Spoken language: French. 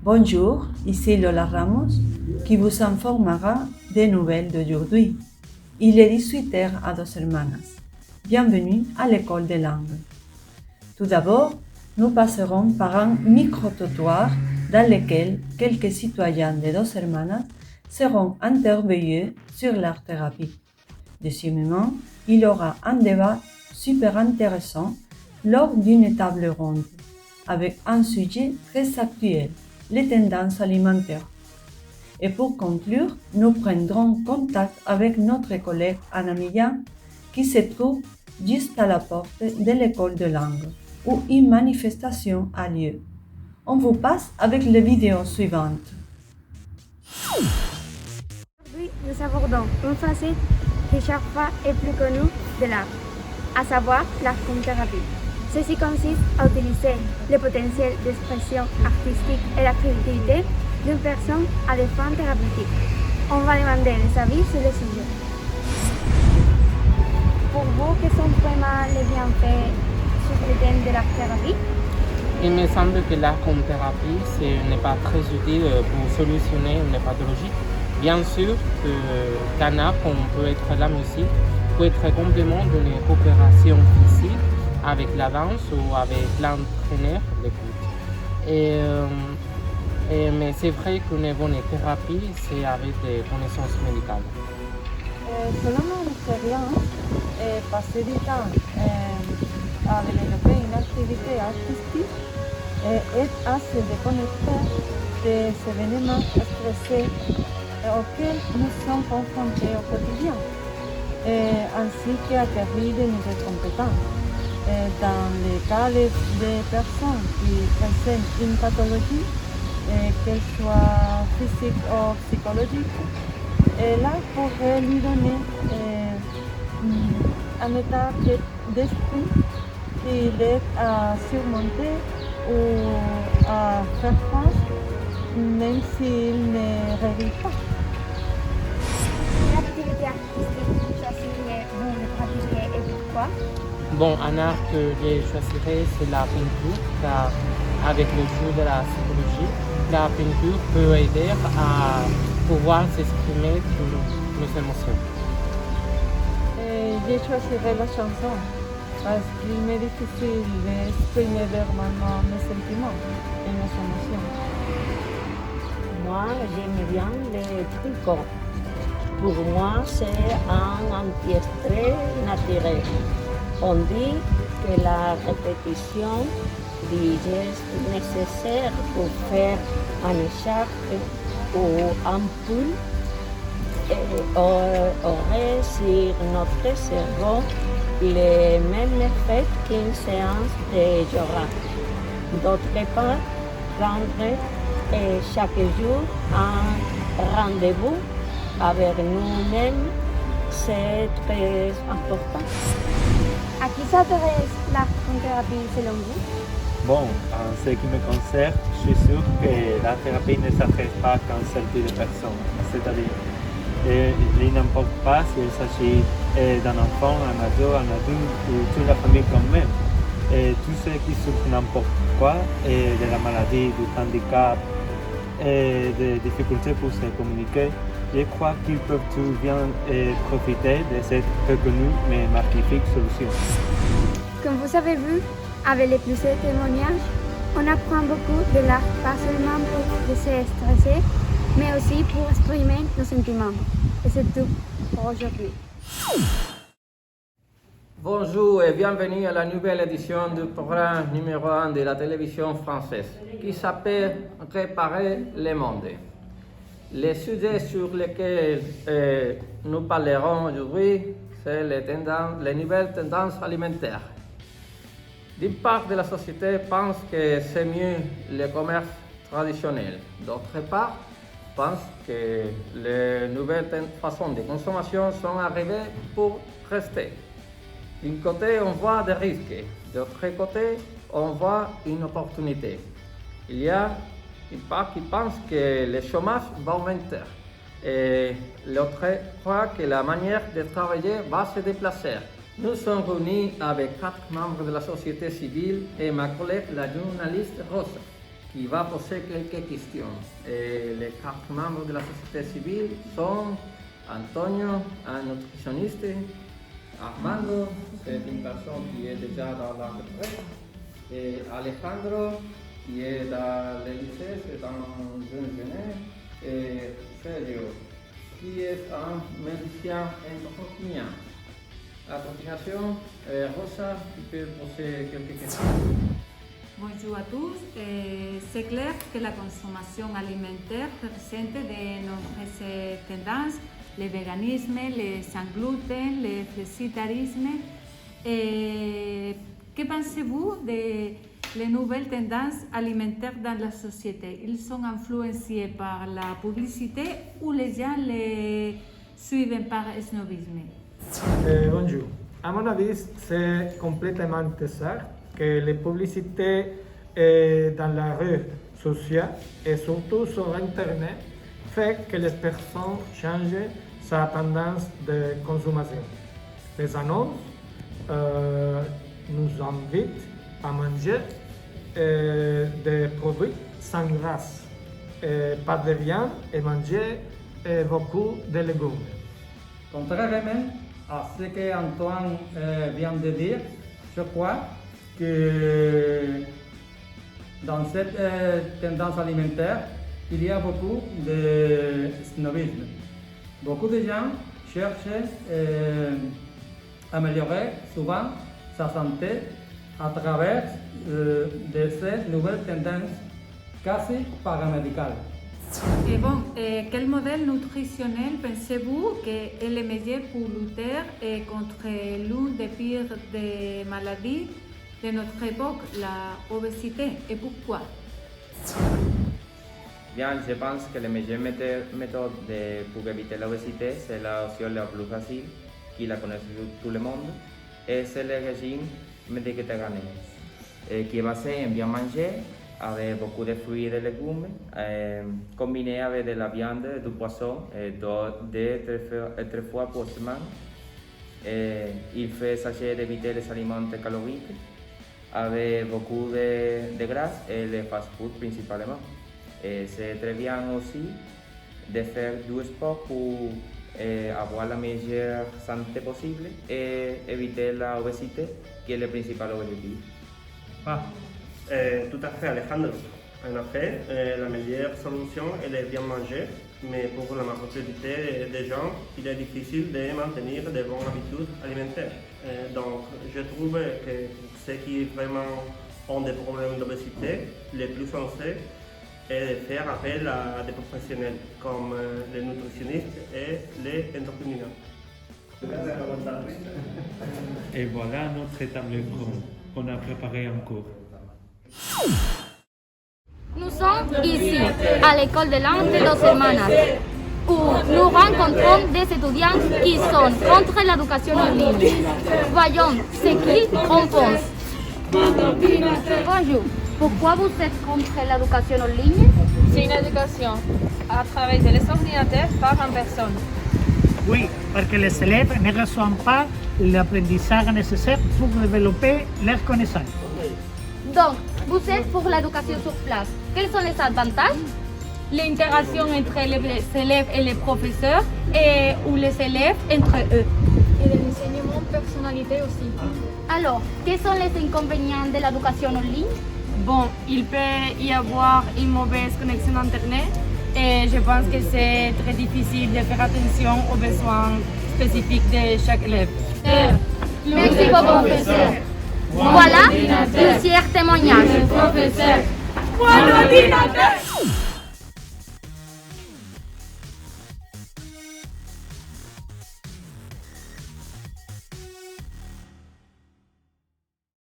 Bonjour, ici Lola Ramos qui vous informera des nouvelles d'aujourd'hui. Il est 18h à Dos Hermanas. Bienvenue à l'école des langues. Tout d'abord, nous passerons par un micro-trottoir dans lequel quelques citoyens de Dos Hermanas seront interviewés sur l'art-thérapie. Deuxièmement, il y aura un débat super intéressant lors d'une table ronde avec un sujet très actuel, les tendances alimentaires. Et pour conclure, nous prendrons contact avec notre collègue Anna Millán qui se trouve juste à la porte de l'école de langue où une manifestation a lieu. On vous passe avec les vidéos suivantes. Aujourd'hui, nous abordons une facette qui chaque fois est plus connue de l'art, à savoir l'art comme thérapie. Ceci consiste à utiliser le potentiel d'expression artistique et la créativité d'une personne à des fins thérapeutiques. On va demander des avis sur le sujet. Pour vous, quels sont vraiment les bienfaits sur le thème de l'art thérapie? Il me semble que l'art comme thérapie n'est pas très utile pour solutionner une pathologie. Bien sûr qu'un art, comme peut être la musique, peut être complément d'une coopération physique avec la danse ou avec l'entraîneur d'écoute. Mais c'est vrai qu'une bonne thérapie, c'est avec des connaissances médicales. Selon mon expérience, passer du temps à développer une activité artistique aide à se déconnecter des événements stressés auxquels nous sommes confrontés au quotidien, ainsi qu'acquérir de nouvelles compétences. Dans les cas des personnes qui présentent une pathologie, qu'elle soit physique ou psychologique, l'art pourrait lui donner un état d'esprit qui l'aide à surmonter ou à faire face, même s'il ne réussit pas. Quelle activité artistique choisiriez-vous de pratiquer et pourquoi? Bon, un art que je choisirais, c'est la peinture, car avec le jeu de la psychologie, la peinture peut aider à pouvoir s'exprimer sur nos émotions. Je choisirais la chanson parce qu'il m'est difficile d'exprimer verbalement mes sentiments et mes émotions. Moi, j'aime bien le tricot. Pour moi, c'est un anti-stress naturel. On dit que la répétition des gestes nécessaires pour faire un écharpe ou un pull aurait sur notre cerveau le même effet qu'une séance de yoga. D'autre part, prendre chaque jour un rendez-vous avec nous-mêmes, c'est très important. À qui s'intéresse l'art comme thérapie selon vous? Bon, en ce qui me concerne, je suis sûr que la thérapie ne s'adresse pas qu'à un seul type de personne. C'est-à-dire, il n'importe pas s'il s'agit d'un enfant, un ado, un adulte ou toute la famille quand même. Tous ceux qui souffrent n'importe quoi, de la maladie, du handicap, et des difficultés pour se communiquer, je crois qu'ils peuvent tout bien profiter de cette reconnue mais magnifique solution. Comme vous avez vu, avec les plusieurs témoignages, on apprend beaucoup de l'art, pas seulement pour se stresser, mais aussi pour exprimer nos sentiments. Et c'est tout pour aujourd'hui. Bonjour et bienvenue à la nouvelle édition du programme numéro 1 de la télévision française qui s'appelle Réparer le monde. Le sujet sur lequel nous parlerons aujourd'hui, c'est les nouvelles tendances alimentaires. D'une part de la société pense que c'est mieux le commerce traditionnel. D'autre part, pense que les nouvelles façons de consommation sont arrivées pour rester. D'un côté, on voit des risques. De l'autre côté, on voit une opportunité. Il y a une part qui pense que le chômage va augmenter. Et l'autre croit que la manière de travailler va se déplacer. Nous sommes réunis avec 4 membres de la société civile et ma collègue, la journaliste Rosa, qui va poser quelques questions. Et les 4 membres de la société civile sont Antonio, un nutritionniste, Armando, c'est une personne qui est déjà dans la retraite, et Alejandro, qui est dans le lycée, c'est un jeune jeune, et Sergio, qui est un médecin endocrinien. A continuation, Rosa, tu peux poser quelques questions. Bonjour à tous. C'est clair que la consommation alimentaire présente de nombreuses tendances, le véganisme, le sans gluten, le flexitarisme. Que pensez-vous des nouvelles tendances alimentaires dans la société? Ils sont influencés par la publicité ou les gens les suivent par snobisme? Bonjour. À mon avis, c'est complètement certain que les publicités dans la rue sociale et surtout sur Internet fait que les personnes changent sa tendance de consommation. Les annonces nous invitent à manger des produits sans graisse, pas de viande et manger beaucoup de légumes. Contrairement à ce qu'Antoine vient de dire, je crois que dans cette tendance alimentaire, il y a beaucoup de snobisme. Beaucoup de gens cherchent à améliorer souvent sa santé à travers de ces nouvelles tendances quasi paramédicales. Et bon, quel modèle nutritionnel pensez-vous est le meilleur pour lutter contre l'une des pires des maladies de notre époque, la obésité, et pourquoi? Bien, je pense que la meilleure méthode pour éviter l'obésité, c'est l'option la plus facile, qui la connaît tout le monde, et c'est le régime méditerranéen, qui est basé en bien manger, avec beaucoup de fruits et de légumes, combiné avec de la viande, du poisson, 2-3 fois par semaine. Il fait s'agir d'éviter les aliments caloriques, avec beaucoup de gras et les fast-food principalement. C'est très bien aussi de faire du sport pour avoir la meilleure santé possible et éviter l'obésité, qui est le principal objectif. Tout à fait, Alejandro. En effet, la meilleure solution elle est bien manger, mais pour la majorité des gens, il est difficile de maintenir de bonnes habitudes alimentaires. Donc, je trouve que ceux qui vraiment ont des problèmes d'obésité, le plus sensé est de faire appel à des professionnels comme les nutritionnistes et les endocriniens. Et voilà notre table ronde. On a préparé un cours. Nous sommes ici, à l'école de langue de Dos Hermanas, où nous rencontrons des étudiants qui sont contre l'éducation en ligne. Voyons ce qu'ils en pensent. Bonjour, pourquoi vous êtes contre l'éducation en ligne? C'est une éducation à travers les ordinateurs par en personne. Oui, parce que les élèves ne reçoivent pas l'apprentissage nécessaire pour développer leurs connaissances. Donc, vous êtes pour l'éducation sur place. Quels sont les avantages? L'interaction entre les élèves et les professeurs ou les élèves entre eux. Et l'enseignement personnalité aussi. Alors, quels sont les inconvénients de l'éducation en ligne? Bon, il peut y avoir une mauvaise connexion Internet et je pense que c'est très difficile de faire attention aux besoins spécifiques de chaque élève. Merci beaucoup, professeur. Voilà plusieurs témoignages. Professeur.